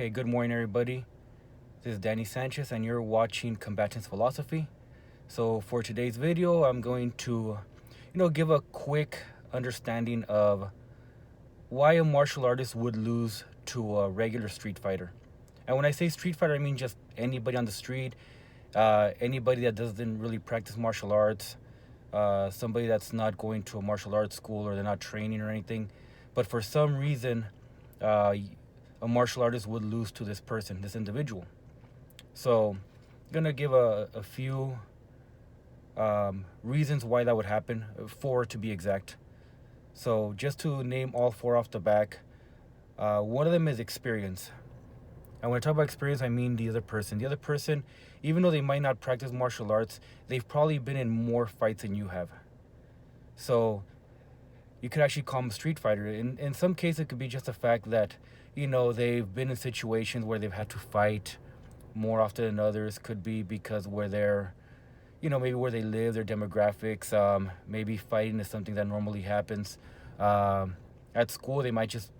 Okay, good morning, everybody. This is Danny Sanchez, and you're watching Combatants Philosophy. So, for today's video, I'm going to, give a quick understanding of why a martial artist would lose to a regular street fighter. And when I say street fighter, I mean just anybody on the street, anybody that doesn't really practice martial arts, somebody that's not going to a martial arts school or they're not training or anything. But for some reason, uh, a martial artist would lose to this person, this individual. So, I'm gonna give a few reasons why that would happen, four to be exact. So, just to name all four off the back, one of them is experience. And when I talk about experience, I mean the other person. The other person, even though they might not practice martial arts, they've probably been in more fights than you have. So, you could actually call them a street fighter. In some cases, it could be just the fact that, they've been in situations where they've had to fight more often than others. Could be because where they're, maybe where they live, their demographics, maybe fighting is something that normally happens. At school, they might just,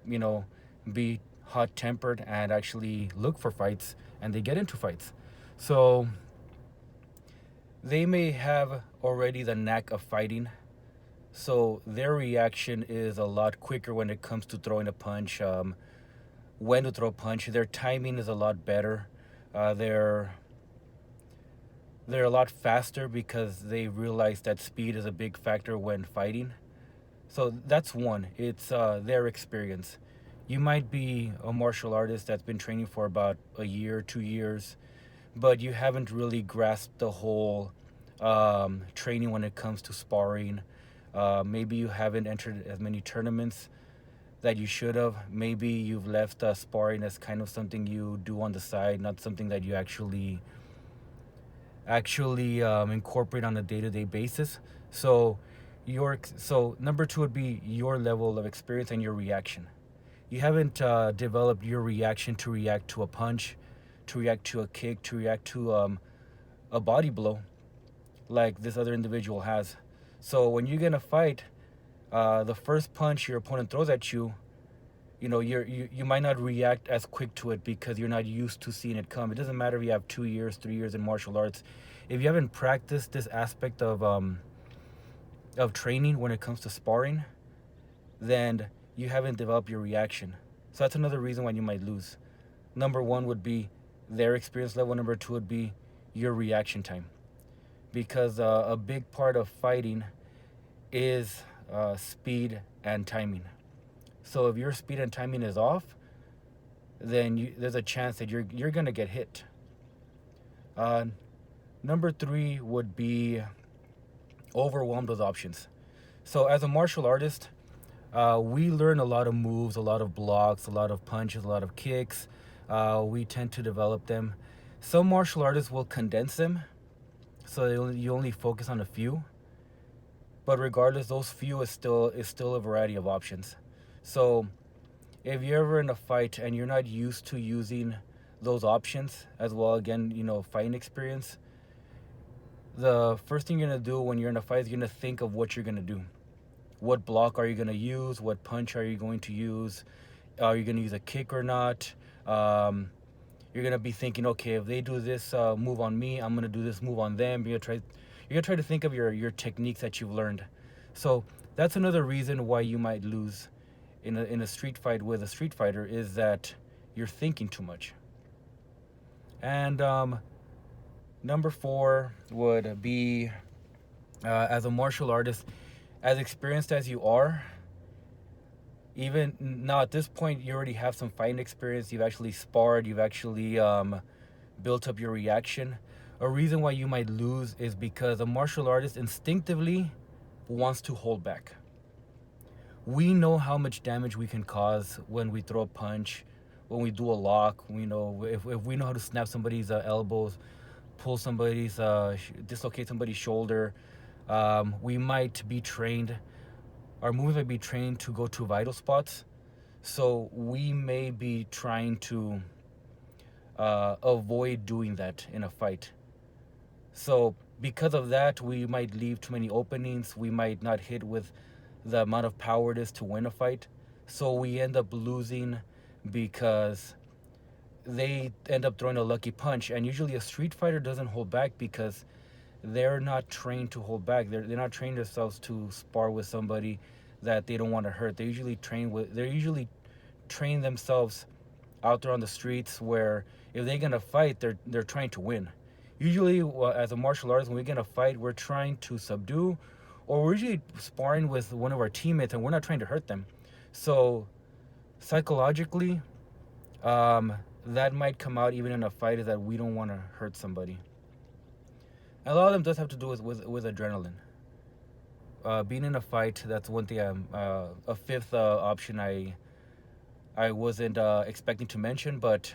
be hot tempered and actually look for fights and they get into fights. So they may have already the knack of fighting. So their reaction is a lot quicker when it comes to throwing a punch, when to throw a punch. Their timing is a lot better. They're a lot faster because they realize that speed is a big factor when fighting. So that's one. It's their experience. You might be a martial artist that's been training for about a year, 2 years, but you haven't really grasped the whole training when it comes to sparring. Maybe you haven't entered as many tournaments that you should have. Maybe you've left sparring as kind of something you do on the side, not something that you actually incorporate on a day-to-day basis. So number two would be your level of experience and your reaction. You haven't developed your reaction to react to a punch, to react to a kick, to react to a body blow like this other individual has. So when you're gonna fight, the first punch your opponent throws at you, you might not react as quick to it because you're not used to seeing it come. It doesn't matter if you have 2 years, 3 years in martial arts. If you haven't practiced this aspect of training when it comes to sparring, then you haven't developed your reaction. So that's another reason why you might lose. Number one would be their experience level. Number two would be your reaction time. Because a big part of fighting is speed and timing. So if your speed and timing is off, then there's a chance that you're gonna get hit. Number three would be overwhelmed with options. So as a martial artist, we learn a lot of moves, a lot of blocks, a lot of punches, a lot of kicks. We tend to develop them. Some martial artists will condense them, so you only focus on a few. But regardless, those few is still a variety of options. So if you're ever in a fight and you're not used to using those options as well, again, fighting experience, the first thing you're gonna do when you're in a fight is you're gonna think of what you're gonna do. What block are you gonna use? What punch are you going to use? Are you gonna use a kick or not? You're gonna be thinking, okay, if they do this move on me, I'm gonna do this move on them. You're gonna try to think of your techniques that you've learned. So that's another reason why you might lose in a street fight with a street fighter, is that you're thinking too much. And number four would be, as a martial artist, as experienced as you are, even now at this point, you already have some fighting experience. You've actually sparred. You've actually built up your reaction. A reason why you might lose is because a martial artist instinctively wants to hold back. We know how much damage we can cause when we throw a punch, when we do a lock. We know if we know how to snap somebody's elbows, pull somebody's, dislocate somebody's shoulder. We might be trained, our movements might be trained to go to vital spots. So we may be trying to avoid doing that in a fight. So because of that, we might leave too many openings. We might not hit with the amount of power it is to win a fight. So we end up losing because they end up throwing a lucky punch. And usually a street fighter doesn't hold back because they're not trained to hold back. They're not trained themselves to spar with somebody that they don't want to hurt. They're usually train themselves out there on the streets where if they're gonna fight, they're trying to win. Usually, as a martial artist, when we get in a fight, we're trying to subdue, or we're usually sparring with one of our teammates, and we're not trying to hurt them. So psychologically, um, that might come out even in a fight is that we don't want to hurt somebody. A lot of them does have to do with adrenaline. Being in a fight, that's one thing. A fifth option I wasn't expecting to mention, but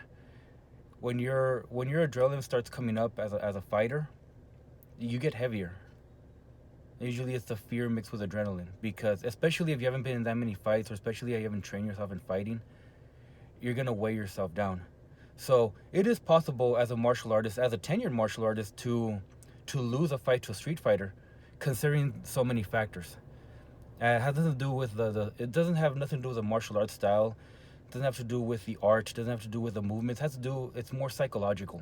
when your adrenaline starts coming up as a fighter, you get heavier. Usually, it's the fear mixed with adrenaline because, especially if you haven't been in that many fights, or especially if you haven't trained yourself in fighting, you're gonna weigh yourself down. So it is possible as a martial artist, as a tenured martial artist, to lose a fight to a street fighter, considering so many factors. It has nothing to do with the it doesn't have nothing to do with the martial arts style. It doesn't have to do with the art. It doesn't have to do with the movements. It has to do. It's more psychological.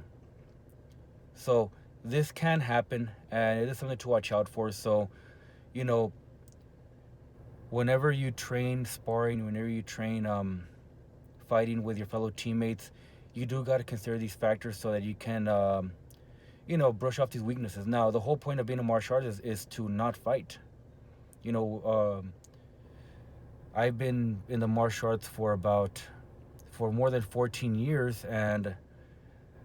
So this can happen, and it is something to watch out for. So, you know, whenever you train sparring, whenever you train fighting with your fellow teammates, you do got to consider these factors so that you can brush off these weaknesses. Now, the whole point of being a martial artist is to not fight. You know, I've been in the martial arts for more than 14 years, and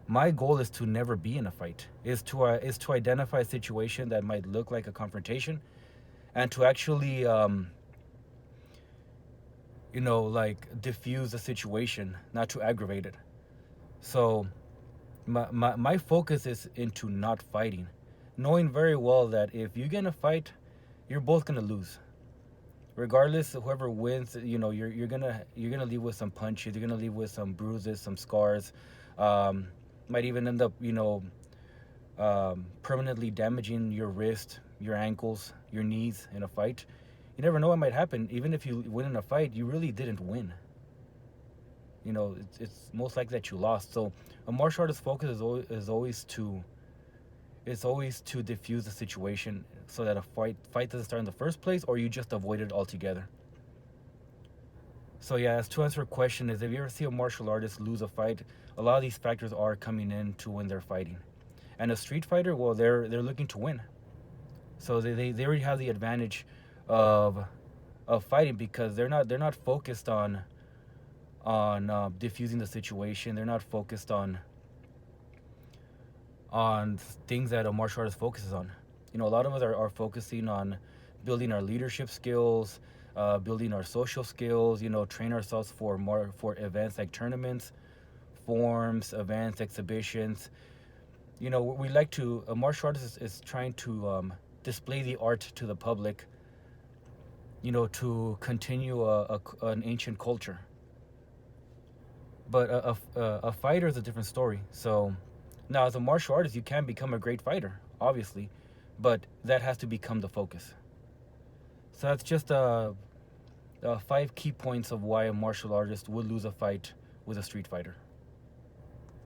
my goal is to never be in a fight. Is to identify a situation that might look like a confrontation, and to actually like diffuse the situation, not to aggravate it. So my focus is into not fighting, knowing very well that if you get in a fight, you're both gonna lose. Regardless of whoever wins, you're gonna leave with some punches, you're gonna leave with some bruises, some scars. Um, might even end up permanently damaging your wrist, your ankles, your knees in a fight. You never know what might happen. Even if you win in a fight, you really didn't win. It's most likely that you lost. So a martial artist's focus is always to diffuse the situation so that a fight doesn't start in the first place, or you just avoid it altogether. So yeah, as to answer your question is, if you ever see a martial artist lose a fight, a lot of these factors are coming in to when they're fighting. And a street fighter, well, they're looking to win, so they already have the advantage of fighting because they're not focused on diffusing the situation. They're not focused on things that a martial artist focuses on. A lot of us are focusing on building our leadership skills, building our social skills. Train ourselves for events like tournaments, forms, events, exhibitions. We like to. A martial artist is trying to display the art to the public. To continue an ancient culture. But a fighter is a different story. So now, as a martial artist, you can become a great fighter, obviously, but that has to become the focus. So that's just 5 key points of why a martial artist would lose a fight with a street fighter.